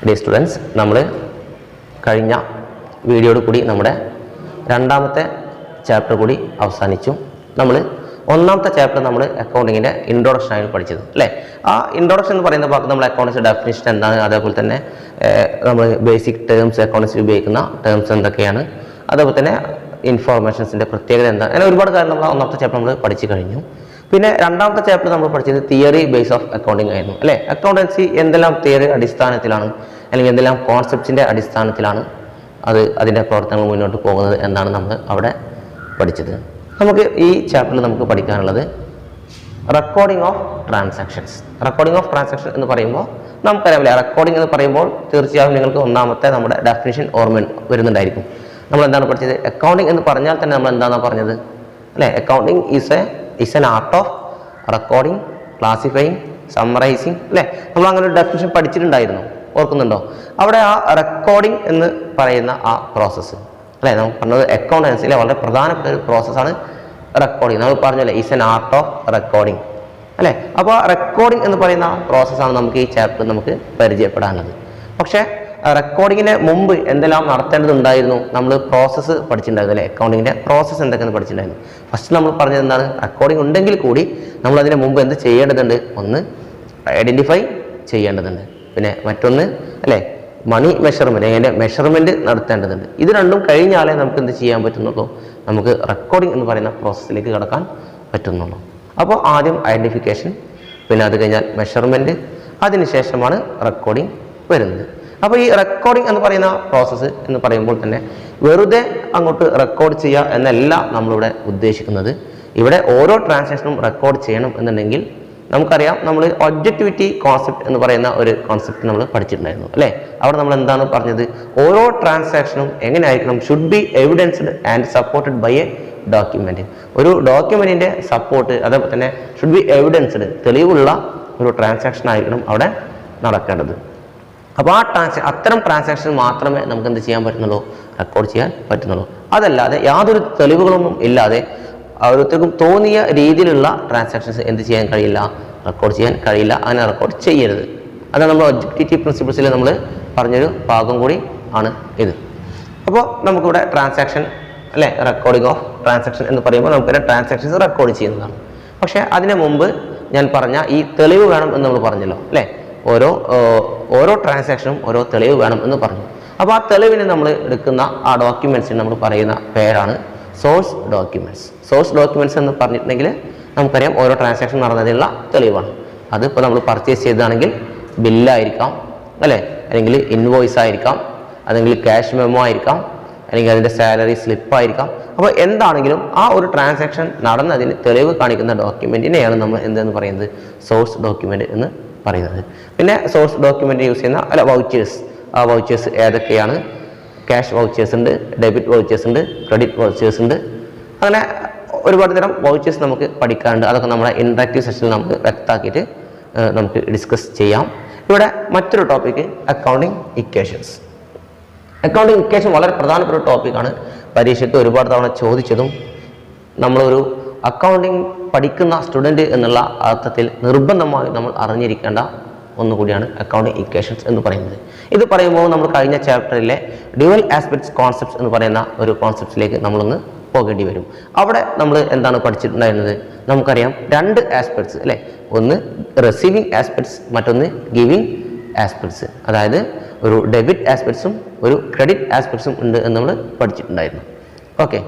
Dear students, നമ്മൾ കഴിഞ്ഞ വീഡിയോയോട് കൂടി നമ്മുടെ രണ്ടാമത്തെ ചാപ്റ്റർ കൂടി അവസാനിച്ചു. നമ്മൾ ഒന്നാമത്തെ ചാപ്റ്റർ നമ്മൾ അക്കൗണ്ടിങ്ങിൻ്റെ ഇൻട്രൊഡക്ഷൻ ആയിരുന്നു പഠിച്ചത് അല്ലേ. ആ ഇൻട്രൊഡക്ഷൻ എന്ന് പറയുന്ന ഭാഗത്ത് നമ്മൾ അക്കൗണ്ട്സ് ഡെഫിനിഷൻ എന്താണ്, അതേപോലെ തന്നെ നമ്മൾ ബേസിക് ടേംസ് അക്കൗണ്ട്സിൽ ഉപയോഗിക്കുന്ന ടേംസ് എന്തൊക്കെയാണ്, അതേപോലെ തന്നെ ഇൻഫോർമേഷൻസിൻ്റെ പ്രത്യേകത എന്താണ്, അങ്ങനെ ഒരുപാട് കാര്യം നമ്മൾ ഒന്നാമത്തെ ചാപ്റ്റർ നമ്മൾ പഠിച്ചു കഴിഞ്ഞു. പിന്നെ രണ്ടാമത്തെ ചാപ്റ്റർ നമ്മൾ പഠിച്ചത് തിയറി ബേസ് ഓഫ് അക്കൗണ്ടിങ് ആയിരുന്നു അല്ലേ. അക്കൗണ്ടൻസി എന്തെല്ലാം തിയറി അടിസ്ഥാനത്തിലാണ് അല്ലെങ്കിൽ എന്തെല്ലാം കോൺസെപ്റ്റിൻ്റെ അടിസ്ഥാനത്തിലാണ് അതിൻ്റെ പ്രവർത്തനങ്ങൾ മുന്നോട്ട് പോകുന്നത് എന്നാണ് നമ്മൾ അവിടെ പഠിച്ചത്. നമുക്ക് ഈ ചാപ്റ്ററിൽ നമുക്ക് പഠിക്കാനുള്ളത് recording of transactions. Recording of transaction എന്ന് പറയുമ്പോൾ നമുക്കറിയാമല്ലേ, റെക്കോർഡിംഗ് എന്ന് പറയുമ്പോൾ തീർച്ചയായും നിങ്ങൾക്ക് ഒന്നാമത്തെ നമ്മുടെ ഡെഫിനിഷൻ ഓർമ്മ വരുന്നുണ്ടായിരിക്കും. നമ്മൾ എന്താണ് പഠിച്ചത്? അക്കൗണ്ടിങ് എന്ന് പറഞ്ഞാൽ തന്നെ നമ്മൾ എന്താണെന്ന് പറഞ്ഞത് അല്ലേ. Accounting is an art of recording, classifying, summarising അല്ലേ. നമ്മൾ അങ്ങനെ ഒരു ഡെഫിനിഷൻ പഠിച്ചിട്ടുണ്ടായിരുന്നു, ഓർക്കുന്നുണ്ടോ? അവിടെ ആ റെക്കോർഡിംഗ് എന്ന് പറയുന്ന ആ പ്രോസസ്സ് അല്ലേ, നമുക്ക് പറഞ്ഞത് അക്കൗണ്ടൻസിലെ വളരെ പ്രധാനപ്പെട്ട ഒരു പ്രോസസ്സാണ് റെക്കോർഡിംഗ്. നമ്മൾ പറഞ്ഞല്ലേ is an art of recording അല്ലേ. അപ്പോൾ ആ റെക്കോർഡിംഗ് എന്ന് പറയുന്ന പ്രോസസ്സാണ് നമുക്ക് ഈ ചാപ്റ്റർ നമുക്ക് പരിചയപ്പെടാനുള്ളത്. പക്ഷേ റെക്കോർഡിങ്ങിന് മുമ്പ് എന്തെല്ലാം നടത്തേണ്ടതുണ്ടായിരുന്നു? നമ്മൾ പ്രോസസ്സ് പഠിച്ചിട്ടുണ്ടായിരുന്നു അല്ലേ. അക്കൗണ്ടിങ്ങിൻ്റെ പ്രോസസ്സ് എന്തൊക്കെയാണ് പഠിച്ചിട്ടുണ്ടായിരുന്നു. ഫസ്റ്റ് നമ്മൾ പറഞ്ഞത് എന്താണ്? റെക്കോർഡിംഗ് ഉണ്ടെങ്കിൽ കൂടി നമ്മൾ അതിന് മുമ്പ് എന്ത് ചെയ്യേണ്ടതുണ്ട്? ഒന്ന് ഐഡൻറ്റിഫൈ ചെയ്യേണ്ടതുണ്ട്, പിന്നെ മറ്റൊന്ന് അല്ലേ മണി മെഷർമെൻറ്റ്, അതിൻ്റെ മെഷർമെൻറ്റ് നടത്തേണ്ടതുണ്ട്. ഇത് രണ്ടും കഴിഞ്ഞാലേ നമുക്ക് എന്ത് ചെയ്യാൻ പറ്റുന്നുള്ളൂ, നമുക്ക് റെക്കോർഡിംഗ് എന്ന് പറയുന്ന പ്രോസസ്സിലേക്ക് കടക്കാൻ പറ്റുന്നുള്ളൂ. അപ്പോൾ ആദ്യം ഐഡൻറ്റിഫിക്കേഷൻ, പിന്നെ അത് കഴിഞ്ഞാൽ മെഷർമെൻറ്റ്, അതിനുശേഷമാണ് റെക്കോർഡിംഗ് വരുന്നത്. അപ്പോൾ ഈ റെക്കോർഡിംഗ് എന്ന് പറയുന്ന പ്രോസസ്സ് എന്ന് പറയുമ്പോൾ തന്നെ വെറുതെ അങ്ങോട്ട് റെക്കോർഡ് ചെയ്യുക എന്നല്ല നമ്മളിവിടെ ഉദ്ദേശിക്കുന്നത്. ഇവിടെ ഓരോ ട്രാൻസാക്ഷനും റെക്കോർഡ് ചെയ്യണം എന്നുണ്ടെങ്കിൽ നമുക്കറിയാം, നമ്മൾ ഒബ്ജക്റ്റിവിറ്റി കോൺസെപ്റ്റ് എന്ന് പറയുന്ന ഒരു കോൺസെപ്റ്റ് നമ്മൾ പഠിച്ചിട്ടുണ്ടായിരുന്നു അല്ലേ. അവിടെ നമ്മൾ എന്താണ് പറഞ്ഞത്? ഓരോ ട്രാൻസാക്ഷനും എങ്ങനെയായിരിക്കണം? Should be evidenced and supported by a document. ഒരു ഡോക്യുമെൻറ്റിൻ്റെ സപ്പോർട്ട്, അതേപോലെ തന്നെ ഷുഡ് ബി എവിഡൻസ്ഡ്, തെളിവുള്ള ഒരു ട്രാൻസാക്ഷൻ ആയിരിക്കണം അവിടെ നടക്കേണ്ടത്. അപ്പോൾ അത്തരം ട്രാൻസാക്ഷൻ മാത്രമേ നമുക്ക് എന്ത് ചെയ്യാൻ പറ്റുന്നുള്ളൂ? റെക്കോർഡ് ചെയ്യാൻ പറ്റുന്നുള്ളൂ. അതല്ലാതെ യാതൊരു തെളിവുകളൊന്നും ഇല്ലാതെ ഓരോരുത്തർക്കും തോന്നിയ രീതിയിലുള്ള ട്രാൻസാക്ഷൻസ് എന്ത് ചെയ്യാൻ കഴിയില്ല? റെക്കോർഡ് ചെയ്യാൻ കഴിയില്ല. അങ്ങനെ റെക്കോർഡ് ചെയ്യരുത്. അതാണ് നമ്മൾ ഒബ്ജക്റ്റിവിറ്റി പ്രിൻസിപ്പിൾസിൽ നമ്മൾ പറഞ്ഞൊരു ഭാഗം കൂടി ആണ് ഇത്. അപ്പോൾ നമുക്കിവിടെ ട്രാൻസാക്ഷൻ അല്ലേ, റെക്കോർഡിംഗ് ഓഫ് ട്രാൻസാക്ഷൻ എന്ന് പറയുമ്പോൾ നമുക്കിവിടെ ട്രാൻസാക്ഷൻസ് റെക്കോർഡ് ചെയ്യുന്നതാണ്. പക്ഷേ അതിന് മുമ്പ് ഞാൻ പറഞ്ഞ ഈ തെളിവ് വേണം എന്ന് നമ്മൾ പറഞ്ഞല്ലോ അല്ലേ. ഓരോ ട്രാൻസാക്ഷനും ഓരോ തെളിവ് വേണം എന്ന് പറഞ്ഞു. അപ്പോൾ ആ തെളിവിന് നമ്മൾ എടുക്കുന്ന ആ ഡോക്യുമെൻറ്റ്സിന് നമ്മൾ പറയുന്ന പേരാണ് സോഴ്സ് ഡോക്യുമെൻറ്റ്സ്. സോഴ്സ് ഡോക്യുമെൻറ്റ്സ് എന്ന് പറഞ്ഞിട്ടുണ്ടെങ്കിൽ നമുക്കറിയാം ഓരോ ട്രാൻസാക്ഷൻ നടന്നതിനുള്ള തെളിവാണ്. അതിപ്പോൾ നമ്മൾ പർച്ചേസ് ചെയ്തതാണെങ്കിൽ ബില്ലായിരിക്കാം അല്ലേ, അല്ലെങ്കിൽ ഇൻവോയ്സ് ആയിരിക്കാം, അല്ലെങ്കിൽ ക്യാഷ് മെമ്മോ ആയിരിക്കാം, അല്ലെങ്കിൽ അതിൻ്റെ സാലറി സ്ലിപ്പായിരിക്കാം. അപ്പോൾ എന്താണെങ്കിലും ആ ഒരു ട്രാൻസാക്ഷൻ നടന്നതിന് തെളിവ് കാണിക്കുന്ന ഡോക്യുമെൻറ്റിനെയാണ് നമ്മൾ എന്തെന്ന് പറയുന്നത്? സോഴ്സ് ഡോക്യുമെൻറ്റ് എന്ന് പറയുന്നത്. പിന്നെ സോഴ്സ് ഡോക്യുമെൻ്റ് യൂസ് ചെയ്യുന്ന വൗച്ചേഴ്സ്, ആ വൗച്ചേഴ്സ് ഏതൊക്കെയാണ്? ക്യാഷ് വൗച്ചേഴ്സ് ഉണ്ട്, ഡെബിറ്റ് വൗച്ചേഴ്സ് ഉണ്ട്, ക്രെഡിറ്റ് വൗച്ചേഴ്സ് ഉണ്ട്. അങ്ങനെ ഒരുപാട് തരം വൗച്ചേഴ്സ് നമുക്ക് പഠിക്കാനുണ്ട്. അതൊക്കെ നമ്മുടെ ഇൻട്രാക്റ്റീവ് സെഷനിൽ നമുക്ക് വ്യക്തമാക്കിയിട്ട് നമുക്ക് ഡിസ്കസ് ചെയ്യാം. ഇവിടെ മറ്റൊരു topic accounting equations. Accounting equation വളരെ പ്രധാനപ്പെട്ട ഒരു ടോപ്പിക്കാണ്. പരീക്ഷയ്ക്ക് ഒരുപാട് തവണ ചോദിച്ചതും നമ്മളൊരു അക്കൗണ്ടിങ് പഠിക്കുന്ന സ്റ്റുഡൻറ്റ് എന്നുള്ള അർത്ഥത്തിൽ നിർബന്ധമായും നമ്മൾ അറിഞ്ഞിരിക്കേണ്ട ഒന്നുകൂടിയാണ് അക്കൗണ്ടിങ് ഇക്വേഷൻസ് എന്ന് പറയുന്നത്. ഇത് പറയുമ്പോൾ നമ്മൾ കഴിഞ്ഞ ചാപ്റ്ററിലെ ഡ്യുവൽ ആസ്പെക്ട്സ് കോൺസെപ്റ്റ്സ് എന്ന് പറയുന്ന ഒരു കോൺസെപ്റ്റിലേക്ക് നമ്മളൊന്ന് പോകേണ്ടി വരും. അവിടെ നമ്മൾ എന്താണ് പഠിച്ചിട്ടുണ്ടായിരുന്നത്? നമുക്കറിയാം രണ്ട് ആസ്പെക്ട്സ് അല്ലേ, ഒന്ന് റിസീവിങ് ആസ്പെക്ട്സ്, മറ്റൊന്ന് ഗിവിങ് ആസ്പെക്ട്സ്. അതായത് ഒരു ഡെബിറ്റ് ആസ്പെക്ട്സും ഒരു ക്രെഡിറ്റ് ആസ്പെക്ട്സും ഉണ്ട് എന്ന് നമ്മൾ പഠിച്ചിട്ടുണ്ടായിരുന്നു. ഓക്കെ,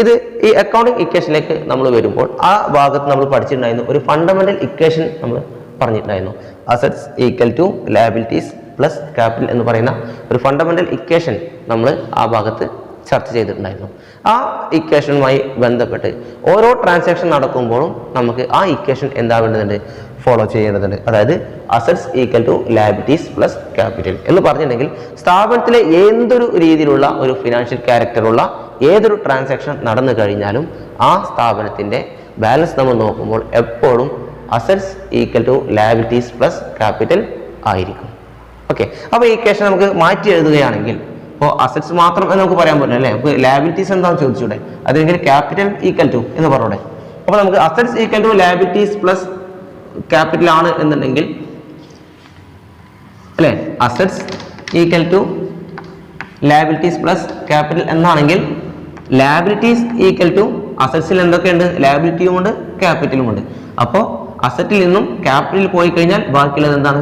ഇത് ഈ അക്കൗണ്ടിങ് ഇക്വേഷനിലേക്ക് നമ്മൾ വരുമ്പോൾ ആ ഭാഗത്ത് നമ്മൾ പഠിച്ചിട്ടുണ്ടായിരുന്നു ഒരു ഫണ്ടമെന്റൽ ഇക്വേഷൻ നമ്മൾ പറഞ്ഞിട്ടുണ്ടായിരുന്നു. Assets equal to liabilities plus capital എന്ന് പറയുന്ന ഒരു ഫണ്ടമെന്റൽ ഇക്വേഷൻ നമ്മൾ ആ ഭാഗത്ത് ചർച്ച ചെയ്തിട്ടുണ്ടായിരുന്നു. ആ ഇക്വേഷനുമായി ബന്ധപ്പെട്ട് ഓരോ ട്രാൻസാക്ഷൻ നടക്കുമ്പോഴും നമുക്ക് ആ ഇക്വേഷൻ എന്താവേണ്ടതുണ്ട്? ഫോളോ ചെയ്യേണ്ടതുണ്ട്. അതായത് assets equal to liabilities plus capital എന്ന് പറഞ്ഞിട്ടുണ്ടെങ്കിൽ സ്ഥാപനത്തിലെ എന്തൊരു രീതിയിലുള്ള ഒരു ഫിനാൻഷ്യൽ ക്യാരക്ടറുള്ള ഏതൊരു ട്രാൻസാക്ഷൻ നടന്നു കഴിഞ്ഞാലും ആ സ്ഥാപനത്തിൻ്റെ ബാലൻസ് നമ്മൾ നോക്കുമ്പോൾ എപ്പോഴും assets equal to liabilities plus capital ആയിരിക്കും. ഓക്കെ, അപ്പോൾ ഈ ഇക്വേഷൻ നമുക്ക് മാറ്റി എഴുതുകയാണെങ്കിൽ അപ്പോൾ അസറ്റ്സ് മാത്രം എന്ന് നമുക്ക് പറയാൻ പറ്റില്ല അല്ലേ. നമുക്ക് ലയബിലിറ്റീസ് എന്താണെന്ന് ചോദിച്ചൂടെ? അതെങ്കിൽ ക്യാപിറ്റൽ ഈക്വൽ ടു എന്ന് പറഞ്ഞൂടെ? അപ്പോൾ നമുക്ക് assets equal to liabilities plus capital ആണ് എന്നുണ്ടെങ്കിൽ അല്ലേ, assets equal to liabilities plus capital എന്നാണെങ്കിൽ ലയബിലിറ്റീസ് ഈക്വൽ ടു അസറ്റ്സിൽ എന്തൊക്കെയുണ്ട്? ലയബിലിറ്റിയും ഉണ്ട്, ക്യാപിറ്റലും ഉണ്ട്. അപ്പോൾ അസറ്റിൽ നിന്നും ക്യാപിറ്റൽ പോയി കഴിഞ്ഞാൽ ബാക്കിയുള്ളത് എന്താണ്?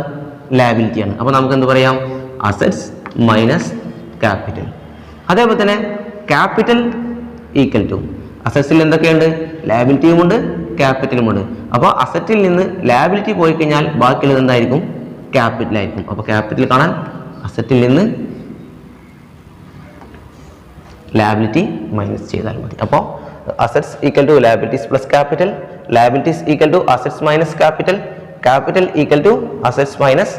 ലയബിലിറ്റിയാണ്. അപ്പോൾ നമുക്ക് എന്ത് പറയാം? Assets minus capital. അതേപോലെ തന്നെ ക്യാപിറ്റൽ ഈക്വൽ ടു അസറ്റ്സിൽ എന്തൊക്കെയുണ്ട്? ലയബിലിറ്റിയും ഉണ്ട്, ക്യാപിറ്റലും ഉണ്ട്. അപ്പോൾ അസറ്റിൽ നിന്ന് ലയബിലിറ്റി പോയി കഴിഞ്ഞാൽ ബാക്കിയുള്ളത് എന്തായിരിക്കും? ക്യാപിറ്റൽ ആയിരിക്കും. അപ്പോൾ ക്യാപിറ്റൽ കാണാൻ അസറ്റിൽ നിന്ന് ലയബിലിറ്റി മൈനസ് ചെയ്താൽ മതി. അപ്പോൾ assets equal to liabilities plus capital, liabilities equal to assets minus capital, capital equal to assets minus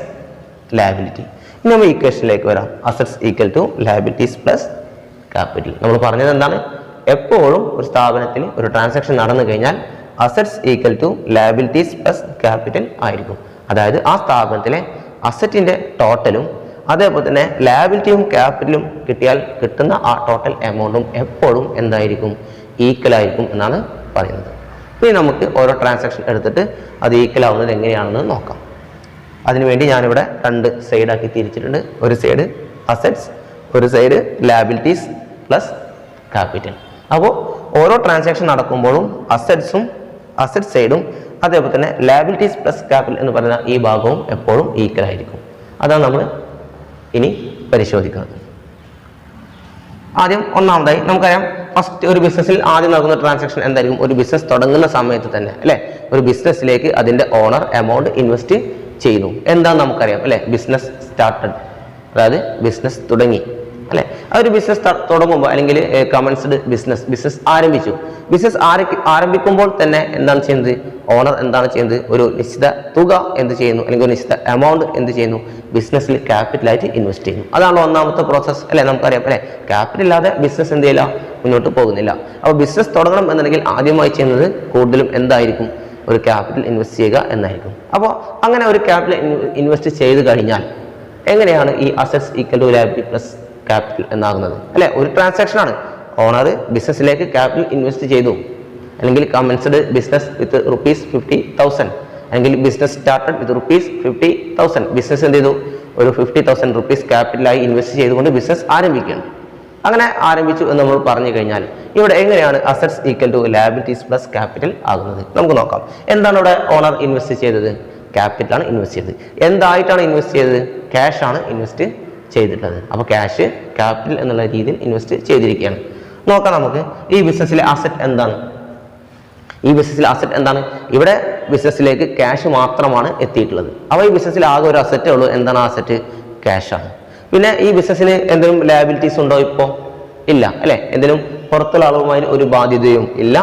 liability. ഇനി നമ്മൾ ഇക്വേഷനിലേക്ക് വരാം. Assets equal to liabilities plus capital. നമ്മൾ പറഞ്ഞത് എന്താണ്? എപ്പോഴും ഒരു സ്ഥാപനത്തിൽ ഒരു ട്രാൻസാക്ഷൻ നടന്നു കഴിഞ്ഞാൽ assets equal to liabilities plus capital ആയിരിക്കും. അതായത് ആ സ്ഥാപനത്തിലെ അസറ്റിന്റെ ടോട്ടലും അതേപോലെ തന്നെ ലയബിലിറ്റിയും ക്യാപിറ്റലും കിട്ടിയാൽ കിട്ടുന്ന ആ ടോട്ടൽ എമൗണ്ടും എപ്പോഴും എന്തായിരിക്കും? ഈക്വൽ ആയിരിക്കും എന്നാണ് പറയുന്നത്. ഇനി നമുക്ക് ഓരോ ട്രാൻസാക്ഷൻ എടുത്തിട്ട് അത് ഈക്വൽ ആവുന്നത് എങ്ങനെയാണെന്ന് നോക്കാം. അതിനുവേണ്ടി ഞാനിവിടെ രണ്ട് സൈഡാക്കി തിരിച്ചിട്ടുണ്ട്. ഒരു സൈഡ് അസറ്റ്സ്, ഒരു സൈഡ് ലയബിലിറ്റീസ് പ്ലസ് ക്യാപിറ്റൽ. അപ്പോൾ ഓരോ ട്രാൻസാക്ഷൻ നടക്കുമ്പോഴും അസറ്റ്സും അസറ്റ് സൈഡും അതേപോലെ തന്നെ ലയബിലിറ്റീസ് പ്ലസ് ക്യാപിറ്റൽ എന്ന് പറയുന്ന ഈ ഭാഗവും എപ്പോഴും ഈക്വൽ ആയിരിക്കും. അതാണ് നമ്മൾ ഇനി പരിശോധിക്കുന്നത്. ആദ്യം ഒന്നാമതായി നമുക്കറിയാം, ഫസ്റ്റ് ഒരു ബിസിനസ്സിൽ ആദ്യം നടക്കുന്ന ട്രാൻസാക്ഷൻ എന്തായിരിക്കും? ഒരു ബിസിനസ് തുടങ്ങുന്ന സമയത്ത് തന്നെ അല്ലെ, ഒരു ബിസിനസ്സിലേക്ക് അതിന്റെ ഓണർ എമൗണ്ട് ഇൻവെസ്റ്റ് ചെയ്യുന്നു. എന്താണെന്ന് നമുക്കറിയാം അല്ലെ? ബിസിനസ് സ്റ്റാർട്ടഡ്, അതായത് ബിസിനസ് തുടങ്ങി അല്ലെ. ആ ഒരു ബിസിനസ് തുടങ്ങുമ്പോൾ അല്ലെങ്കിൽ കമൻസ്ഡ് ബിസിനസ് ആരംഭിച്ചു. ബിസിനസ് ആരംഭിക്കുമ്പോൾ തന്നെ എന്താണ് ചെയ്യുന്നത്? ഓണർ എന്താണ് ചെയ്യുന്നത്? ഒരു നിശ്ചിത തുക എന്ത് ചെയ്യുന്നു? അല്ലെങ്കിൽ ഒരു നിശ്ചിത എമൗണ്ട് എന്ത് ചെയ്യുന്നു? ബിസിനസ്സിൽ ക്യാപിറ്റലായിട്ട് ഇൻവെസ്റ്റ് ചെയ്യുന്നു. അതാണ് ഒന്നാമത്തെ പ്രോസസ് അല്ലെ, നമുക്കറിയാം അല്ലെ. ക്യാപിറ്റൽ ഇല്ലാതെ ബിസിനസ് എന്ത് ചെയ്യില്ല, മുന്നോട്ട് പോകുന്നില്ല. അപ്പോൾ ബിസിനസ് തുടങ്ങണം എന്നുണ്ടെങ്കിൽ ആദ്യമായി ചെയ്യുന്നത് കൂടുതലും എന്തായിരിക്കും? ഒരു ക്യാപിറ്റൽ ഇൻവെസ്റ്റ് ചെയ്യുക എന്നായിരിക്കും. അപ്പോൾ അങ്ങനെ ഒരു ക്യാപിറ്റൽ ഇൻവെസ്റ്റ് ചെയ്ത് കഴിഞ്ഞാൽ എങ്ങനെയാണ് ഈ assets equal to liability plus capital എന്നാകുന്നത് അല്ലെ? ഒരു ട്രാൻസാക്ഷൻ ആണ്. ഓണർ ബിസിനസ്സിലേക്ക് ക്യാപിറ്റൽ ഇൻവെസ്റ്റ് ചെയ്തു, അല്ലെങ്കിൽ കമൻസ്ഡ് ബിസിനസ് വിത്ത് ₹50,000, അല്ലെങ്കിൽ ബിസിനസ് സ്റ്റാർട്ടഡ് വിത്ത് ₹50,000. ബിസിനസ് എന്ത് ചെയ്തു? ഒരു ₹50,000 ക്യാപിറ്റലായി ഇൻവെസ്റ്റ് ചെയ്തുകൊണ്ട് ബിസിനസ് ആരംഭിക്കുകയാണ്. അങ്ങനെ ആരംഭിച്ചു എന്ന് നമ്മൾ പറഞ്ഞു കഴിഞ്ഞാൽ ഇവിടെ എങ്ങനെയാണ് assets equal to liabilities plus capital ആകുന്നത്? നമുക്ക് നോക്കാം. എന്താണ് ഇവിടെ ഓണർ ഇൻവെസ്റ്റ് ചെയ്തത്? ക്യാപിറ്റലാണ് ഇൻവെസ്റ്റ് ചെയ്തത്. എന്തായിട്ടാണ് ഇൻവെസ്റ്റ് ചെയ്തത്? ക്യാഷ് ആണ് ഇൻവെസ്റ്റ് ചെയ്തിട്ടുള്ളത്. അപ്പോൾ ക്യാഷ് ക്യാപിറ്റൽ എന്നുള്ള രീതിയിൽ ഇൻവെസ്റ്റ് ചെയ്തിരിക്കുകയാണ്. നോക്കാം നമുക്ക് ഈ ബിസിനസ്സിലെ അസറ്റ് എന്താണ്. ഈ ബിസിനസ്സിലെ അസറ്റ് എന്താണ്? ഇവിടെ ബിസിനസ്സിലേക്ക് ക്യാഷ് മാത്രമാണ് എത്തിയിട്ടുള്ളത്. അപ്പോൾ ഈ ബിസിനസ്സിൽ ആകെ ഒരു അസറ്റേ ഉള്ളൂ. എന്താണ് അസറ്റ്? ക്യാഷാണ്. പിന്നെ ഈ ബിസിനസ്സിന് എന്തെങ്കിലും ലയബിലിറ്റീസ് ഉണ്ടോ? ഇപ്പോൾ ഇല്ല അല്ലെ. എന്തെങ്കിലും പുറത്തുള്ള അളവുമായി ഒരു ബാധ്യതയും ഇല്ല.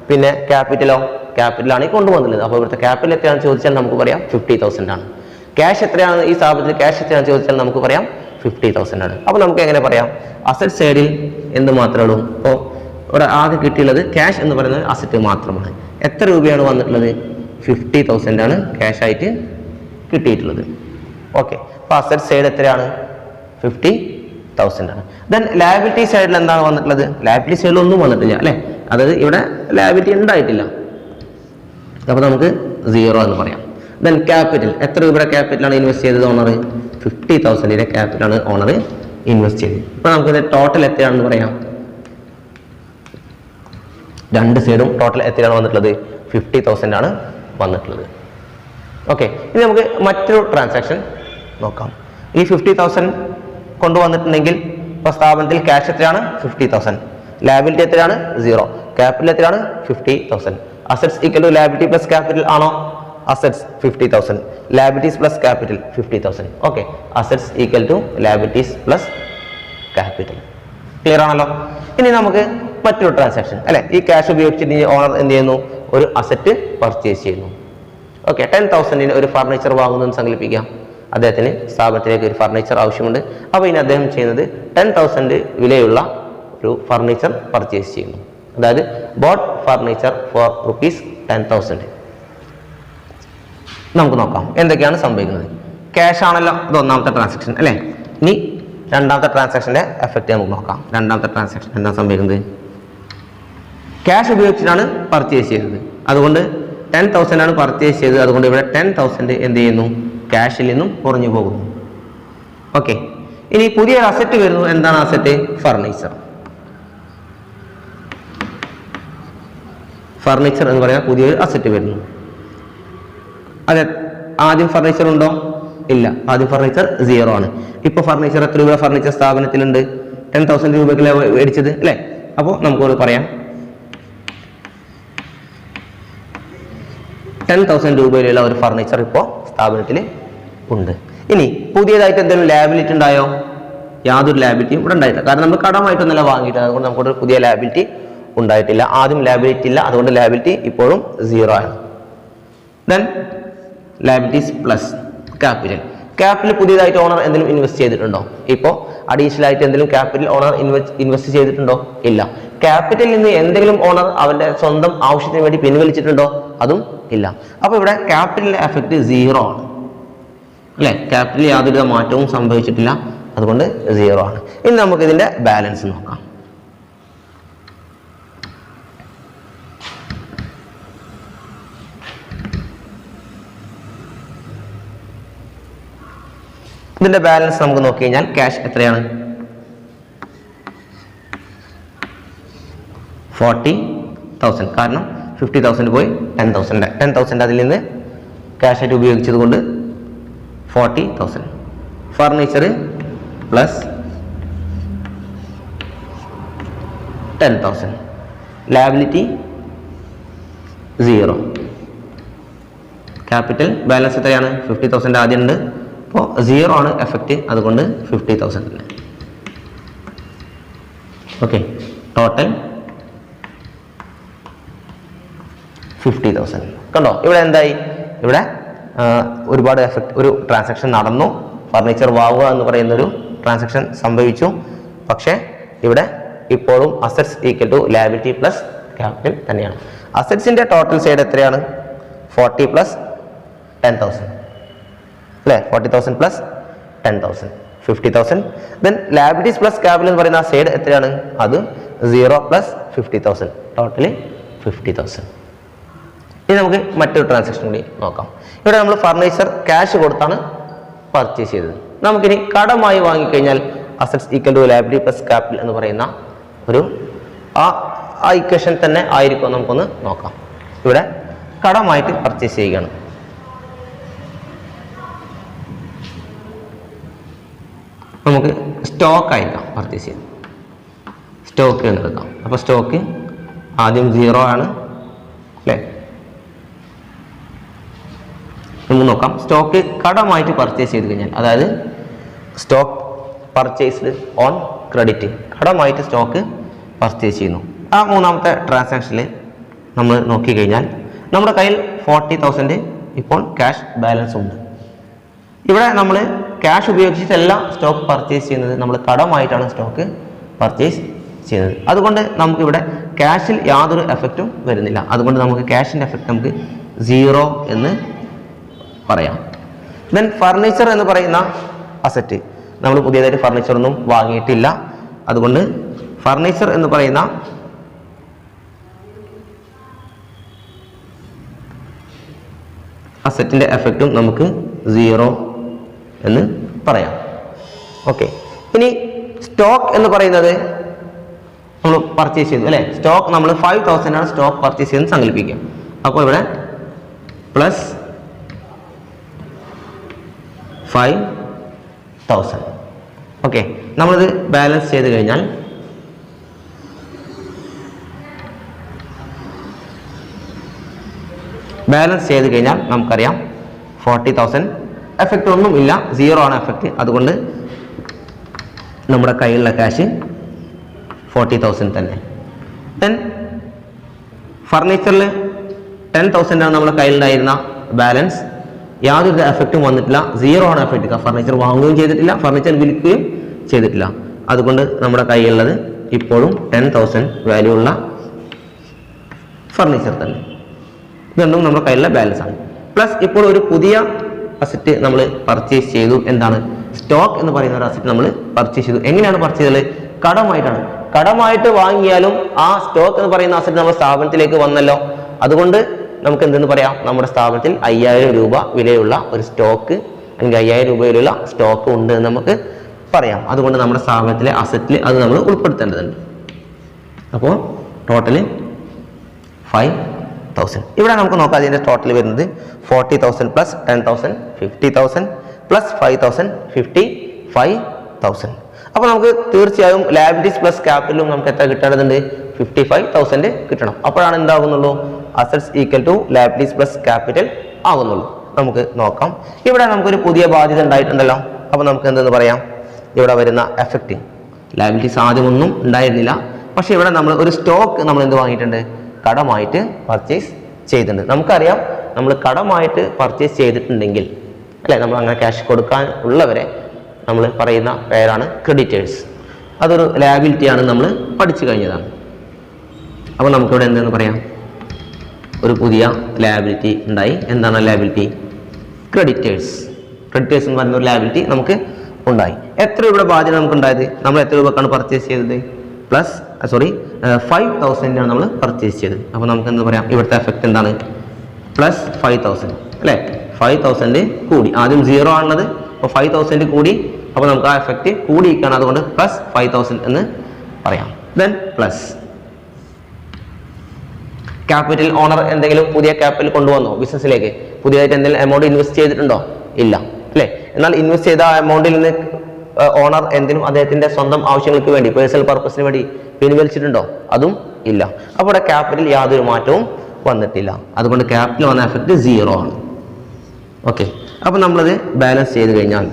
പിന്നെ ക്യാപിറ്റലോ? ക്യാപിറ്റലാണ് ഈ കൊണ്ടുവന്നുള്ളത്. അപ്പോൾ ഇവിടുത്തെ ക്യാപിറ്റൽ എത്രയാണെന്ന് ചോദിച്ചാൽ നമുക്ക് പറയാം 50,000 ആണ്. ക്യാഷ് എത്രയാണ്? ഈ സ്ഥാപനത്തിൽ ക്യാഷ് എത്രയാണെന്ന് ചോദിച്ചാൽ നമുക്ക് പറയാം 50,000 ആണ്. അപ്പോൾ നമുക്ക് എങ്ങനെ പറയാം? അസറ്റ് സൈഡിൽ എന്ത് മാത്രമേ ഉള്ളൂ? അപ്പോൾ ഇവിടെ ആദ്യം കിട്ടിയുള്ളത് ക്യാഷ് എന്ന് പറയുന്നത് അസറ്റ് മാത്രമാണ്. എത്ര രൂപയാണ് വന്നിട്ടുള്ളത്? 50,000 ആണ് ക്യാഷ് ആയിട്ട് കിട്ടിയിട്ടുള്ളത്. ഓക്കെ, അപ്പോൾ അസറ്റ് സൈഡ് എത്രയാണ്? 50,000 ആണ്. ദെൻ ലയബിലിറ്റി സൈഡിൽ എന്താണ് വന്നിട്ടുള്ളത്? ലയബിലിറ്റി സൈഡിൽ ഒന്നും വന്നിട്ടില്ല അല്ലെ. അതായത് ഇവിടെ ലയബിലിറ്റി ഉണ്ടായിട്ടില്ല. അപ്പോൾ നമുക്ക് 0 എന്ന് പറയാം. ദെൻ ക്യാപിറ്റൽ, എത്ര രൂപയുടെ ക്യാപിറ്റലാണ് ഇൻവെസ്റ്റ് ചെയ്തത് ഓണർ? 50,000 ക്യാപിറ്റലാണ് ഓണർ ഇൻവെസ്റ്റ് ചെയ്തത്. ഇപ്പോൾ നമുക്ക് ടോട്ടൽ എത്രയാണെന്ന് പറയാം. രണ്ട് സൈഡും ടോട്ടൽ എത്രയാണ് വന്നിട്ടുള്ളത്? 50,000 ആണ് വന്നിട്ടുള്ളത്. ഓക്കെ, ഇനി നമുക്ക് മറ്റൊരു ട്രാൻസാക്ഷൻ നോക്കാം. ഈ 50,000 കൊണ്ടുവന്നിട്ടുണ്ടെങ്കിൽ ഇപ്പോൾ സ്ഥാപനത്തിൽ ക്യാഷ് എത്രയാണ്? 50,000. ലയബിലിറ്റി എത്രയാണ്? 0. ക്യാപിറ്റൽ എത്രയാണ്? 50,000. Assets equal to liability plus capital ആണോ? Assets 50,000, liabilities plus capital 50,000. Okay, assets equal to liabilities plus capital. Clear ആണല്ലോ. ഇനി നമുക്ക് മറ്റൊരു ട്രാൻസാക്ഷൻ അല്ലെ. ഈ ക്യാഷ് ഉപയോഗിച്ചിട്ട് ഓണർ എന്ത് ചെയ്യുന്നു? ഒരു അസറ്റ് പർച്ചേസ് ചെയ്യുന്നു. ഓക്കെ, 10,000 ഒരു ഫർണിച്ചർ വാങ്ങുന്നതെന്ന് സങ്കല്പിക്കാം. അദ്ദേഹത്തിന് സ്ഥാപനത്തിലേക്ക് ഒരു ഫർണിച്ചർ ആവശ്യമുണ്ട്. അപ്പോൾ ഇനി അദ്ദേഹം ചെയ്യുന്നത് 10,000 വിലയുള്ള ഒരു ഫർണിച്ചർ പർച്ചേസ് ചെയ്യുന്നു. അതായത് ബോട്ട് ഫർണിച്ചർ ഫോർ ₹10,000. നമുക്ക് നോക്കാം എന്തൊക്കെയാണ് സംഭവിക്കുന്നത്. ക്യാഷ് ആണല്ലോ ഇത് ഒന്നാമത്തെ ട്രാൻസാക്ഷൻ അല്ലേ. ഇനി രണ്ടാമത്തെ ട്രാൻസാക്ഷന്റെ എഫക്റ്റ് നമുക്ക് നോക്കാം. രണ്ടാമത്തെ ട്രാൻസാക്ഷൻ എന്താ സംഭവിക്കുന്നത്? ക്യാഷ് ഉപയോഗിച്ചിട്ടാണ് പർച്ചേസ് ചെയ്തത്. അതുകൊണ്ട് 10,000 ആണ് പർച്ചേസ് ചെയ്തത്. അതുകൊണ്ട് ഇവിടെ 10,000 എന്ത് ചെയ്യുന്നു? ക്യാഷിൽ നിന്നും കുറഞ്ഞു പോകുന്നു. ഓക്കെ, ഇനി പുതിയൊരു അസറ്റ് വരുന്നു. എന്താണ് അസറ്റ്? ഫർണിച്ചർ. ഫർണിച്ചർ എന്ന് പറയുന്ന പുതിയൊരു അസറ്റ് വരുന്നു. അതെ, ആദ്യം ഫർണിച്ചർ ഉണ്ടോ? ഇല്ല, ആദ്യം ഫർണിച്ചർ 0 ആണ്. ഇപ്പൊ ഫർണിച്ചർ എത്ര രൂപ ഫർണിച്ചർ സ്ഥാപനത്തിലുണ്ട്? 10,000 രൂപയ്ക്കല്ലേ മേടിച്ചത് അല്ലേ? അപ്പോൾ നമുക്കത് പറയാം 10,000 രൂപയിലുള്ള ഒരു ഫർണിച്ചർ ഇപ്പോൾ സ്ഥാപനത്തിൽ ഉണ്ട്. ഇനി പുതിയതായിട്ട് എന്തെങ്കിലും ലാബിലിറ്റി ഉണ്ടായോ? യാതൊരു ലാബിലിറ്റിയും ഇവിടെ ഉണ്ടായിട്ടില്ല. കാരണം നമ്മൾ കടമായിട്ടൊന്നല്ല വാങ്ങിയിട്ട്, അതുകൊണ്ട് നമുക്കൊരു പുതിയ ലാബിലിറ്റി ഉണ്ടായിട്ടില്ല. ആദ്യം ലാബിലിറ്റി ഇല്ല, അതുകൊണ്ട് ലാബിലിറ്റി ഇപ്പോഴും 0 ആണ്. Then liabilities plus capital. Capital പുതിയതായിട്ട് ഓണർ എന്തെങ്കിലും ഇൻവെസ്റ്റ് ചെയ്തിട്ടുണ്ടോ? ഇപ്പോൾ അഡീഷണൽ ആയിട്ട് എന്തെങ്കിലും ക്യാപിറ്റൽ ഓണർ ഇൻവെസ്റ്റ് ചെയ്തിട്ടുണ്ടോ? ഇല്ല. ക്യാപിറ്റലിൽ നിന്ന് എന്തെങ്കിലും ഓണർ അവന്റെ സ്വന്തം ആവശ്യത്തിന് വേണ്ടി പിൻവലിച്ചിട്ടുണ്ടോ? അതും ഇല്ല. അപ്പൊ ഇവിടെ ക്യാപിറ്റലിന്റെ എഫക്റ്റ് 0 ആണ് അല്ലെ? ക്യാപിറ്റലിൽ യാതൊരു മാറ്റവും സംഭവിച്ചിട്ടില്ല, അതുകൊണ്ട് 0 ആണ്. ഇനി നമുക്ക് ഇതിന്റെ ബാലൻസ് നോക്കാം. ഇതിന്റെ ബാലൻസ് നമുക്ക് നോക്കി കഴിഞ്ഞാൽ ക്യാഷ് എത്രയാണ്? 40,000. കാരണം 50,000 പോയി 10,000 അതിൽ നിന്ന് ക്യാഷ് ആയിട്ട് ഉപയോഗിച്ചത് കൊണ്ട് 40,000. Furniture plus 10,000. Liability 0. Capital balance എത്രയാണ്? 50,000 ആദ്യം ഉണ്ട്, അപ്പോൾ 0 ആണ് എഫക്റ്റ്, അതുകൊണ്ട് 50,000 തന്നെ. Okay, total 50,000. കണ്ടോ ഇവിടെ എന്തായി? ഇവിടെ ഒരുപാട് എഫക്റ്റ്, ഒരു ട്രാൻസാക്ഷൻ നടന്നു. ഫർണിച്ചർ വാങ്ങുക എന്ന് പറയുന്നൊരു ട്രാൻസാക്ഷൻ സംഭവിച്ചു. പക്ഷേ ഇവിടെ ഇപ്പോഴും assets equal to liability plus capital തന്നെയാണ്. അസറ്റ്സിന്റെ ടോട്ടൽ സൈഡ് എത്രയാണ്? 40 പ്ലസ് 10,000 അല്ലേ? 40,000 plus 10,000 50,000. Then liabilities plus capital എന്ന് പറയുന്ന സൈഡ് എത്രയാണ്? അത് 0 പ്ലസ് 50,000, ടോട്ടലി 50,000. ഇനി നമുക്ക് മറ്റൊരു ട്രാൻസാക്ഷൻ കൂടി നോക്കാം. ഇവിടെ നമ്മൾ ഫർണിച്ചർ ക്യാഷ് കൊടുത്താണ് പർച്ചേസ് ചെയ്തത്. നമുക്കിനി കടമായി വാങ്ങിക്കഴിഞ്ഞാൽ assets equal to liability plus capital എന്ന് പറയുന്ന ഒരു ആ ഇക്വേഷൻ തന്നെ ആയിരിക്കും. നമുക്കൊന്ന് നോക്കാം. ഇവിടെ കടമായിട്ട് പർച്ചേസ് ചെയ്യുകയാണ്. നമുക്ക് സ്റ്റോക്ക് ആയിരിക്കാം പർച്ചേസ് ചെയ്ത്, സ്റ്റോക്ക് എന്ന് എടുക്കാം. അപ്പോൾ സ്റ്റോക്ക് ആദ്യം 0 ആണ് അല്ലേ? നമുക്ക് നോക്കാം. സ്റ്റോക്ക് കടമായിട്ട് പർച്ചേസ് ചെയ്ത് കഴിഞ്ഞാൽ, അതായത് സ്റ്റോക്ക് പർച്ചേസ്ഡ് ഓൺ ക്രെഡിറ്റ്, കടമായിട്ട് സ്റ്റോക്ക് പർച്ചേസ് ചെയ്യുന്നു. ആ മൂന്നാമത്തെ ട്രാൻസാക്ഷനിൽ നമ്മൾ നോക്കിക്കഴിഞ്ഞാൽ നമ്മുടെ കയ്യിൽ 40,000 ഇപ്പോൾ ക്യാഷ് ബാലൻസ് ഉണ്ട്. ഇവിടെ നമ്മൾ ക്യാഷ് ഉപയോഗിച്ചിട്ടല്ല സ്റ്റോക്ക് പർച്ചേസ് ചെയ്യുന്നത്, നമ്മൾ കടമായിട്ടാണ് സ്റ്റോക്ക് പർച്ചേസ് ചെയ്യുന്നത്. അതുകൊണ്ട് നമുക്കിവിടെ ക്യാഷിൽ യാതൊരു എഫക്റ്റും വരുന്നില്ല. അതുകൊണ്ട് നമുക്ക് ക്യാഷിൻ്റെ എഫക്റ്റ് നമുക്ക് 0 എന്ന് പറയാം. ദെൻ ഫർണിച്ചർ എന്ന് പറയുന്ന അസറ്റ്, നമ്മൾ പുതിയതായിട്ട് ഫർണിച്ചർ ഒന്നും വാങ്ങിയിട്ടില്ല. അതുകൊണ്ട് ഫർണിച്ചർ എന്ന് പറയുന്ന അസറ്റിന്റെ എഫക്റ്റും നമുക്ക് 0 എന്ന് പറയാം. ഓക്കെ, ഇനി സ്റ്റോക്ക് എന്ന് പറയുന്നത് നമ്മൾ പർച്ചേസ് ചെയ്തു അല്ലേ? സ്റ്റോക്ക് നമ്മൾ 5,000 ആണ് സ്റ്റോക്ക് പർച്ചേസ് ചെയ്തെന്ന് സങ്കല്പിക്കാം. അപ്പോൾ ഇവിടെ പ്ലസ് 5,000. ഓക്കെ, നമ്മളിത് ബാലൻസ് ചെയ്ത് കഴിഞ്ഞാൽ നമുക്കറിയാം 40,000 എഫക്റ്റ് ഒന്നും ഇല്ല, 0 ആണ് എഫക്റ്റ്. അതുകൊണ്ട് നമ്മുടെ കയ്യിലുള്ള ക്യാഷ് 40,000 തന്നെ. ദെൻ ഫർണിച്ചറിൽ 10,000 ആണ് നമ്മുടെ കയ്യിലുണ്ടായിരുന്ന ബാലൻസ്, യാതൊരു എഫക്റ്റും വന്നിട്ടില്ല, 0 ആണ് എഫക്റ്റ്. ഫർണിച്ചർ വാങ്ങുകയും ചെയ്തിട്ടില്ല, ഫർണിച്ചർ വിൽക്കുകയും ചെയ്തിട്ടില്ല. അതുകൊണ്ട് നമ്മുടെ കയ്യിലുള്ളത് ഇപ്പോഴും 10,000 വാല്യൂ ഉള്ള ഫർണിച്ചർ തന്നെ. ഇതൊന്നും നമ്മുടെ കയ്യിലുള്ള ബാലൻസ് ആണ്. പ്ലസ് ഇപ്പോൾ ഒരു പുതിയ അസറ്റ് നമ്മൾ പർച്ചേസ് ചെയ്തു. എന്താണ്? സ്റ്റോക്ക് എന്ന് പറയുന്ന ഒരു അസറ്റ് നമ്മൾ പർച്ചേസ് ചെയ്തു. എങ്ങനെയാണ് പർച്ചേസ് ചെയ്തത്? കടമായിട്ടാണ്. കടമായിട്ട് വാങ്ങിയാലും ആ സ്റ്റോക്ക് എന്ന് പറയുന്ന അസറ്റ് നമ്മുടെ സ്ഥാപനത്തിലേക്ക് വന്നല്ലോ. അതുകൊണ്ട് നമുക്ക് എന്തെന്ന് പറയാം? നമ്മുടെ സ്ഥാപനത്തിൽ 5,000 രൂപ വിലയുള്ള ഒരു സ്റ്റോക്ക്, അല്ലെങ്കിൽ 5,000 രൂപ വിലയുള്ള സ്റ്റോക്ക് ഉണ്ട് എന്ന് നമുക്ക് പറയാം. അതുകൊണ്ട് നമ്മുടെ സ്ഥാപനത്തിലെ അസറ്റിൽ അത് നമ്മൾ ഉൾപ്പെടുത്തേണ്ടതുണ്ട്. അപ്പോൾ ടോട്ടല് 5,000. ഇവിടെ നമുക്ക് നോക്കാം അതിൻ്റെ ടോട്ടൽ വരുന്നത് 40,000 പ്ലസ് 10,000 50,000 പ്ലസ് 5,000 55,000. അപ്പോൾ നമുക്ക് തീർച്ചയായും ലയബിലിറ്റീസ് പ്ലസ് ക്യാപിറ്റലും നമുക്ക് എത്ര കിട്ടേണ്ടതുണ്ട്? 55,000 കിട്ടണം. അപ്പോഴാണ് എന്താകുന്നുള്ളൂ? Assets equal to liabilities plus capital ആകുന്നുള്ളൂ. നമുക്ക് നോക്കാം. ഇവിടെ നമുക്കൊരു പുതിയ ബാധ്യത ഉണ്ടായിട്ടുണ്ടല്ലോ. അപ്പോൾ നമുക്ക് എന്തെന്ന് പറയാം? ഇവിടെ വരുന്ന എഫക്റ്റ് ലയബിലിറ്റീസ് ആദ്യമൊന്നും ഉണ്ടായിരുന്നില്ല. പക്ഷേ ഇവിടെ നമ്മൾ ഒരു സ്റ്റോക്ക് നമ്മൾ എന്ത് വാങ്ങിയിട്ടുണ്ട്? കടമായിട്ട് പർച്ചേസ് ചെയ്തിട്ടുണ്ട്. നമുക്കറിയാം നമ്മൾ കടമായിട്ട് പർച്ചേസ് ചെയ്തിട്ടുണ്ടെങ്കിൽ അല്ലേ, നമ്മൾ അങ്ങനെ ക്യാഷ് കൊടുക്കാൻ ഉള്ളവരെ നമ്മൾ പറയുന്ന പേരാണ് ക്രെഡിറ്റേഴ്സ്. അതൊരു ലയബിലിറ്റിയാണ്, നമ്മൾ പഠിച്ചു കഴിഞ്ഞതാണ്. അപ്പോൾ നമുക്കിവിടെ എന്തെന്ന് പറയാം? ഒരു പുതിയ ലയബിലിറ്റി ഉണ്ടായി. എന്താണ് ലയബിലിറ്റി? ക്രെഡിറ്റേഴ്സ്. ക്രെഡിറ്റേഴ്സ് എന്ന് പറയുന്ന ഒരു ലയബിലിറ്റി നമുക്ക് ഉണ്ടായി. എത്ര രൂപയുടെ ബാധ്യത നമുക്ക് ഉണ്ടായത്? നമ്മൾ എത്ര രൂപക്കാണ് പർച്ചേസ് ചെയ്തത്? 5,000 നമ്മൾ പർച്ചേസ് ചെയ്തത്. അപ്പോൾ നമുക്ക് എന്ത് പറയാം? ഇവിടുത്തെ എഫക്റ്റ് എന്താണ്? പ്ലസ് 5,000 അല്ലേ? 5,000 കൂടി. ആദ്യം 0 ആണുള്ളത്, അപ്പോൾ 5,000 കൂടി. അപ്പോൾ നമുക്ക് ആ എഫക്റ്റ് കൂടിയിരിക്കുകയാണ്. അതുകൊണ്ട് പ്ലസ് 5,000 എന്ന് പറയാം. Then plus capital. ഓണർ എന്തെങ്കിലും പുതിയ ക്യാപിറ്റൽ കൊണ്ടുവന്നോ ബിസിനസ്സിലേക്ക്? പുതിയതായിട്ട് എന്തെങ്കിലും എമൗണ്ട് ഇൻവെസ്റ്റ് ചെയ്തിട്ടുണ്ടോ? ഇല്ല അല്ലേ? എന്നാൽ ഇൻവെസ്റ്റ് ചെയ്ത ആ എമൗണ്ടിൽ നിന്ന് ഓണർ എന്തെങ്കിലും അദ്ദേഹത്തിന്റെ സ്വന്തം ആവശ്യങ്ങൾക്ക് വേണ്ടി, പേഴ്സണൽ പർപ്പസിന് വേണ്ടി പിൻവലിച്ചിട്ടുണ്ടോ? അതും ഇല്ല. അപ്പോൾ ഇവിടെ ക്യാപിറ്റൽ യാതൊരു മാറ്റവും വന്നിട്ടില്ല. അതുകൊണ്ട് ക്യാപിറ്റൽ വന്ന എഫക്റ്റ് 0 ആണ്. ഓക്കെ. അപ്പോൾ നമ്മളത് ബാലൻസ് ചെയ്ത് കഴിഞ്ഞാൽ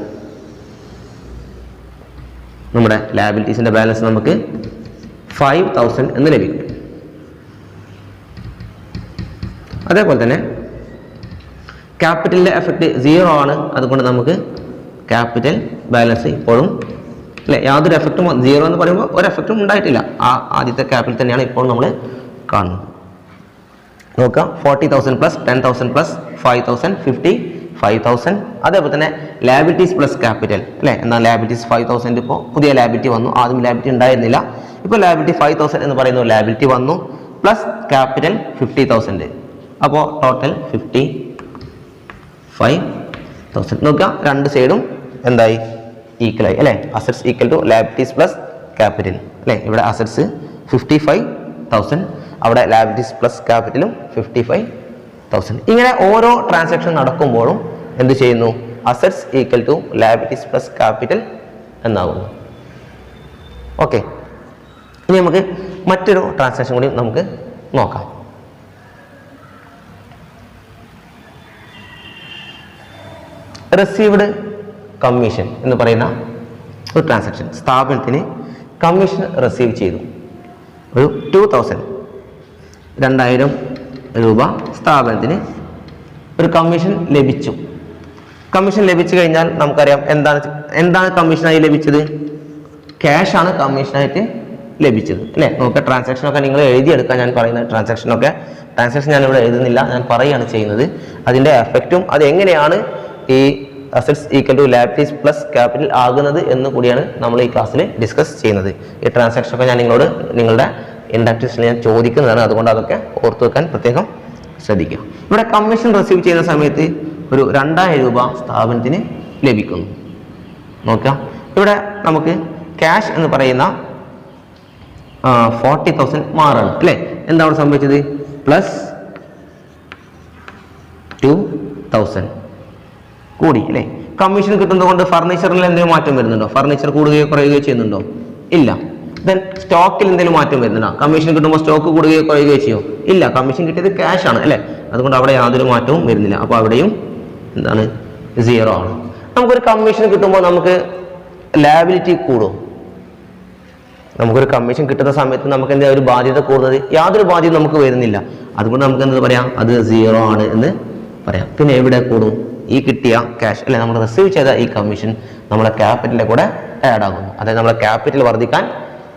നമ്മുടെ ലയബിലിറ്റീസിന്റെ ബാലൻസ് നമുക്ക് 5,000 എന്ന് ലഭിക്കും. അതേപോലെ തന്നെ ക്യാപിറ്റലിന്റെ എഫക്റ്റ് 0 ആണ്. അതുകൊണ്ട് നമുക്ക് ക്യാപിറ്റൽ ബാലൻസ് ഇപ്പോഴും അല്ലെ, യാതൊരു എഫക്റ്റും 0 എന്ന് പറയുമ്പോൾ ഒരു എഫക്റ്റും ഉണ്ടായിട്ടില്ല. ആ ആദ്യത്തെ ക്യാപിറ്റൽ തന്നെയാണ് ഇപ്പോൾ നമ്മൾ കാണുന്നത്. നോക്കാം. 40,000 പ്ലസ് 10,000 പ്ലസ് 5,000 55,000. അതേപോലെ തന്നെ ലയബിലിറ്റീസ് പ്ലസ് ക്യാപിറ്റൽ അല്ലെ. എന്നാൽ ലയബിലിറ്റീസ് 5,000 ഇപ്പോൾ പുതിയ ലയബിലിറ്റി വന്നു. ആദ്യം ലയബിലിറ്റി ഉണ്ടായിരുന്നില്ല. ഇപ്പോൾ ലയബിലിറ്റി 5,000 എന്ന് പറയുന്ന ലയബിലിറ്റി വന്നു. Plus capital 50,000. അപ്പോൾ ടോട്ടൽ 55,000. നോക്കാം, രണ്ട് സൈഡും എന്തായി? ഈക്വലായി അല്ലേ? Assets equal to liabilities plus capital അല്ലേ? ഇവിടെ അസറ്റ്സ് 55,000, അവിടെ ലയബിലിറ്റീസ് പ്ലസ് ക്യാപിറ്റലും 55,000. ഇങ്ങനെ ഓരോ ട്രാൻസാക്ഷൻ നടക്കുമ്പോഴും എന്ത് ചെയ്യുന്നു? Assets equal to liabilities plus capital എന്നാകുന്നു. ഓക്കെ. ഇനി നമുക്ക് മറ്റൊരു ട്രാൻസാക്ഷൻ കൂടി നമുക്ക് നോക്കാം. റിസീവ്ഡ് കമ്മീഷൻ എന്ന് പറയുന്ന ഒരു ട്രാൻസാക്ഷൻ. സ്ഥാപനത്തിന് കമ്മീഷൻ റിസീവ് ചെയ്തു. ഒരു 2,000 രൂപ സ്ഥാപനത്തിന് ഒരു കമ്മീഷൻ ലഭിച്ചു. കമ്മീഷൻ ലഭിച്ചു കഴിഞ്ഞാൽ നമുക്കറിയാം എന്താണ് കമ്മീഷനായി ലഭിച്ചത്? ക്യാഷാണ് കമ്മീഷനായിട്ട് ലഭിച്ചത് അല്ലേ? നോക്കുക, ട്രാൻസാക്ഷനൊക്കെ നിങ്ങൾ എഴുതിയെടുക്കാൻ ഞാൻ പറയുന്ന ട്രാൻസാക്ഷൻ ഞാൻ ഇവിടെ എഴുതുന്നില്ല, ഞാൻ പറയുകയാണ് ചെയ്യുന്നത്. അതിൻ്റെ എഫക്റ്റും അത് എങ്ങനെയാണ് ഈ assets equal to liabilities plus capital ആകുന്നത് എന്ന് കൂടിയാണ് നമ്മൾ ഈ ക്ലാസ്സിൽ ഡിസ്കസ് ചെയ്യുന്നത്. ഈ ട്രാൻസാക്ഷനൊക്കെ ഞാൻ നിങ്ങളുടെ ഇൻഡക്റ്റീവ്സിൽ ഞാൻ ചോദിക്കുന്നതാണ്. അതുകൊണ്ട് അതൊക്കെ ഓർത്തു വെക്കാൻ പ്രത്യേകം ശ്രദ്ധിക്കുക. ഇവിടെ കമ്മീഷൻ റിസീവ് ചെയ്യുന്ന സമയത്ത് ഒരു 2,000 രൂപ സ്ഥാപനത്തിന് ലഭിക്കുന്നു. നോക്കാം, ഇവിടെ നമുക്ക് ക്യാഷ് എന്ന് പറയുന്ന 40,000 മാറാണ് അല്ലേ? എന്താ അവിടെ സംഭവിച്ചത്? പ്ലസ് 2,000 കൂടി അല്ലേ? കമ്മീഷൻ കിട്ടുന്നത് കൊണ്ട് ഫർണിച്ചറിൽ എന്തെങ്കിലും മാറ്റം വരുന്നുണ്ടോ? ഫർണിച്ചർ കൂടുകയോ കുറയുകയോ ചെയ്യുന്നുണ്ടോ? ഇല്ല. ദെൻ സ്റ്റോക്കിൽ എന്തെങ്കിലും മാറ്റം വരുന്നുണ്ടോ? കമ്മീഷൻ കിട്ടുമ്പോൾ സ്റ്റോക്ക് കൂടുകയോ കുറയുകയോ ചെയ്യോ? ഇല്ല. കമ്മീഷൻ കിട്ടിയത് ക്യാഷ് ആണ് അല്ലേ? അതുകൊണ്ട് അവിടെ യാതൊരു മാറ്റവും വരുന്നില്ല. അപ്പോൾ അവിടെയും എന്താണ്? 0 ആണ്. നമുക്കൊരു കമ്മീഷൻ കിട്ടുമ്പോൾ നമുക്ക് ലയബിലിറ്റി കൂടും. നമുക്കൊരു കമ്മീഷൻ കിട്ടുന്ന സമയത്ത് നമുക്ക് എന്താ ഒരു ബാധ്യത കൂടുന്നത്? യാതൊരു ബാധ്യത നമുക്ക് വരുന്നില്ല. അതുകൊണ്ട് നമുക്ക് എന്താ പറയാം? അത് 0 ആണ് എന്ന് പറയാം. പിന്നെ എവിടെ കൂടും? ഈ കിട്ടിയ ക്യാഷ് അല്ലെ, നമ്മൾ റിസീവ് ചെയ്ത ഈ കമ്മീഷൻ നമ്മുടെ ക്യാപിറ്റലിന്റെ കൂടെ ആഡ് ആകുന്നു. അതായത് നമ്മുടെ ക്യാപിറ്റൽ വർദ്ധിക്കാൻ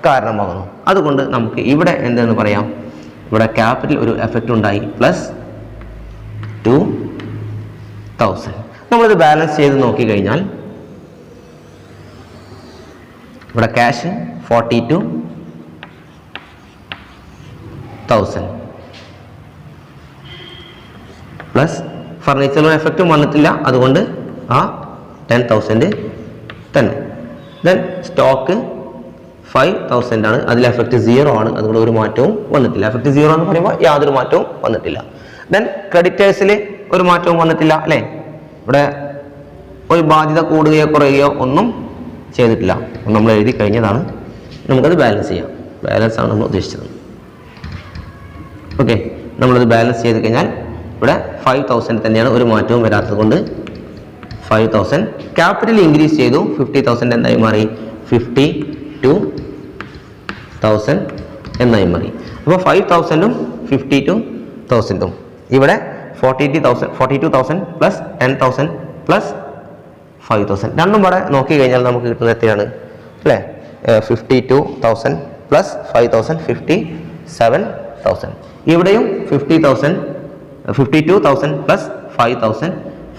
കാരണമാകുന്നു. അതുകൊണ്ട് നമുക്ക് ഇവിടെ എന്തെന്ന് പറയാം? ഇവിടെ ക്യാപിറ്റൽ ഒരു എഫക്റ്റ് ഉണ്ടായി. പ്ലസ് 2,000. നമ്മളിത് ബാലൻസ് ചെയ്ത് നോക്കിക്കഴിഞ്ഞാൽ ഇവിടെ ക്യാഷ് 42,000 പ്ലസ് ഫർണിച്ചറും എഫക്റ്റും വന്നിട്ടില്ല. അതുകൊണ്ട് ആ 10,000 തന്നെ. ദെൻ സ്റ്റോക്ക് 5000 ആണ്, അതിൽ എഫക്റ്റ് 0 ആണ്, അതുകൊണ്ട് ഒരു മാറ്റവും വന്നിട്ടില്ല. എഫക്റ്റ് 0 എന്ന് പറയുമ്പോൾ യാതൊരു മാറ്റവും വന്നിട്ടില്ല. ദെൻ ക്രെഡിറ്റേഴ്സിൽ ഒരു മാറ്റവും വന്നിട്ടില്ല അല്ലേ, ഇവിടെ ഒരു ബാധ്യത കൂടുകയോ കുറയുകയോ ഒന്നും ചെയ്തിട്ടില്ല, നമ്മൾ എഴുതി കഴിഞ്ഞതാണ്. നമുക്കത് ബാലൻസ് ചെയ്യാം, ബാലൻസ് ആണ് നമ്മൾ ഉദ്ദേശിച്ചത്. ഓക്കെ, നമ്മളത് ബാലൻസ് ചെയ്ത് കഴിഞ്ഞാൽ ഇവിടെ 5000 തന്നെയാണ്, ഒരു മാറ്റവും വരാത്തത് കൊണ്ട് 5000. ക്യാപിറ്റൽ ഇൻക്രീസ് ചെയ്തു, 50,000 എന്തായി മാറി 52,000 എന്നായി മാറി. അപ്പോൾ 5,000ഉം 52,000ഉം ഇവിടെ 42,000 പ്ലസ് 10,000 പ്ലസ് 5,000 രണ്ടും ഇവിടെ നോക്കി കഴിഞ്ഞാൽ നമുക്ക് കിട്ടുന്നത് എത്രയാണ് അല്ലേ, 52,000 പ്ലസ് 5,000 57,000. ഇവിടെയും 52,000 പ്ലസ് 5,000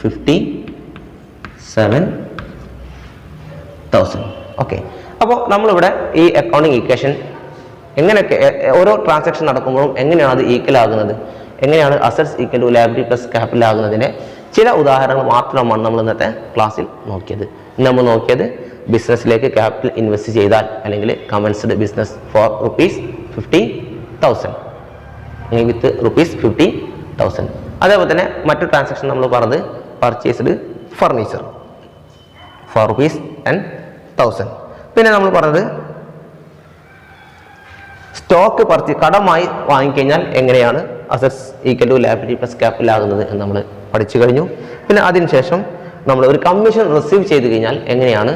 57,000. ഓക്കെ, അപ്പോൾ നമ്മളിവിടെ ഈ അക്കൗണ്ടിങ് ഈക്വേഷൻ എങ്ങനെയൊക്കെ ഓരോ ട്രാൻസാക്ഷൻ നടക്കുമ്പോഴും എങ്ങനെയാണ് അത് ഈക്വൽ ആകുന്നത്, എങ്ങനെയാണ് assets equal to liability plus capital ആകുന്നതിൻ്റെ ചില ഉദാഹരണങ്ങൾ മാത്രമാണ് നമ്മൾ ഇന്നത്തെ ക്ലാസ്സിൽ നോക്കിയത്. നമ്മൾ നോക്കിയത് ബിസിനസ്സിലേക്ക് ക്യാപിറ്റൽ ഇൻവെസ്റ്റ് ചെയ്താൽ അല്ലെങ്കിൽ കമൻസ്ഡ് ബിസിനസ് ഫോർ ₹50,000 വിത്ത് ₹50,000. അതേപോലെ തന്നെ മറ്റു ട്രാൻസാക്ഷൻ നമ്മൾ പറഞ്ഞത് പർച്ചേസ്ഡ് ഫർണിച്ചർ ഫോർ ₹10,000. പിന്നെ നമ്മൾ പറഞ്ഞത് സ്റ്റോക്ക് കടമായി വാങ്ങിക്കഴിഞ്ഞാൽ എങ്ങനെയാണ് assets equal to liability plus capital ആകുന്നത് എന്ന് നമ്മൾ പഠിച്ചു കഴിഞ്ഞു. പിന്നെ അതിനുശേഷം നമ്മൾ ഒരു കമ്മീഷൻ റിസീവ് ചെയ്ത് കഴിഞ്ഞാൽ എങ്ങനെയാണ്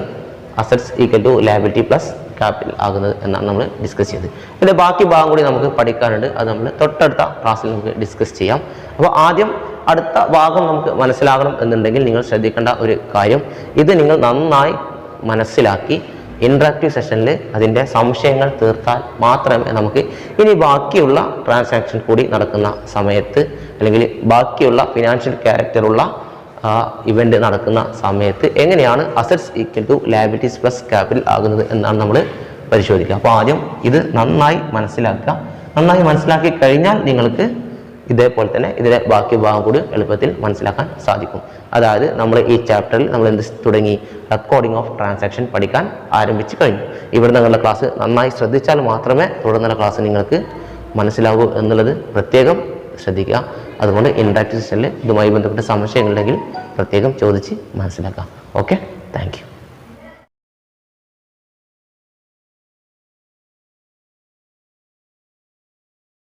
assets equal to liability plus capital ആകുന്നത് എന്നാണ് നമ്മൾ ഡിസ്കസ് ചെയ്തത്. ഇതിൻ്റെ ബാക്കി ഭാഗം കൂടി നമുക്ക് പഠിക്കാനുണ്ട്, അത് നമ്മൾ തൊട്ടടുത്ത ക്ലാസ്സിൽ നമുക്ക് ഡിസ്കസ് ചെയ്യാം. അപ്പോൾ ആദ്യം അടുത്ത ഭാഗം നമുക്ക് മനസ്സിലാകണം എന്നുണ്ടെങ്കിൽ നിങ്ങൾ ശ്രദ്ധിക്കേണ്ട ഒരു കാര്യം, ഇത് നിങ്ങൾ നന്നായി മനസ്സിലാക്കി ഇൻട്രാക്റ്റീവ് സെഷനിൽ അതിൻ്റെ സംശയങ്ങൾ തീർത്താൽ മാത്രമേ നമുക്ക് ഇനി ബാക്കിയുള്ള ട്രാൻസാക്ഷൻ കൂടി നടക്കുന്ന സമയത്ത് അല്ലെങ്കിൽ ബാക്കിയുള്ള ഫിനാൻഷ്യൽ ക്യാരക്ടറുള്ള ഇവൻ്റ് നടക്കുന്ന സമയത്ത് എങ്ങനെയാണ് assets equal to liabilities plus capital ആകുന്നത് എന്നാണ് നമ്മൾ പരിശോധിക്കുക. അപ്പോൾ ആദ്യം ഇത് നന്നായി മനസ്സിലാക്കുക. നന്നായി മനസ്സിലാക്കി കഴിഞ്ഞാൽ നിങ്ങൾക്ക് ഇതേപോലെ തന്നെ ഇതിലെ ബാക്കി ഭാഗം കൂടി എളുപ്പത്തിൽ മനസ്സിലാക്കാൻ സാധിക്കും. അതായത് നമ്മൾ ഈ ചാപ്റ്ററിൽ നമ്മൾ എന്ത് തുടങ്ങി, റെക്കോർഡിംഗ് ഓഫ് ട്രാൻസാക്ഷൻ പഠിക്കാൻ ആരംഭിച്ചു കഴിഞ്ഞു. ഇവിടെ നിങ്ങളുടെ ക്ലാസ് നന്നായി ശ്രദ്ധിച്ചാൽ മാത്രമേ തുടർന്നുള്ള ക്ലാസ് നിങ്ങൾക്ക് മനസ്സിലാകൂ എന്നുള്ളത് പ്രത്യേകം ശ്രദ്ധിക്കുക. അതുകൊണ്ട് ഇൻട്രാക്റ്റീവ് സെഷനിൽ ഇതുമായി ബന്ധപ്പെട്ട സംശയങ്ങളുണ്ടെങ്കിൽ പ്രത്യേകം ചോദിച്ച് മനസ്സിലാക്കാം. Okay, thank you.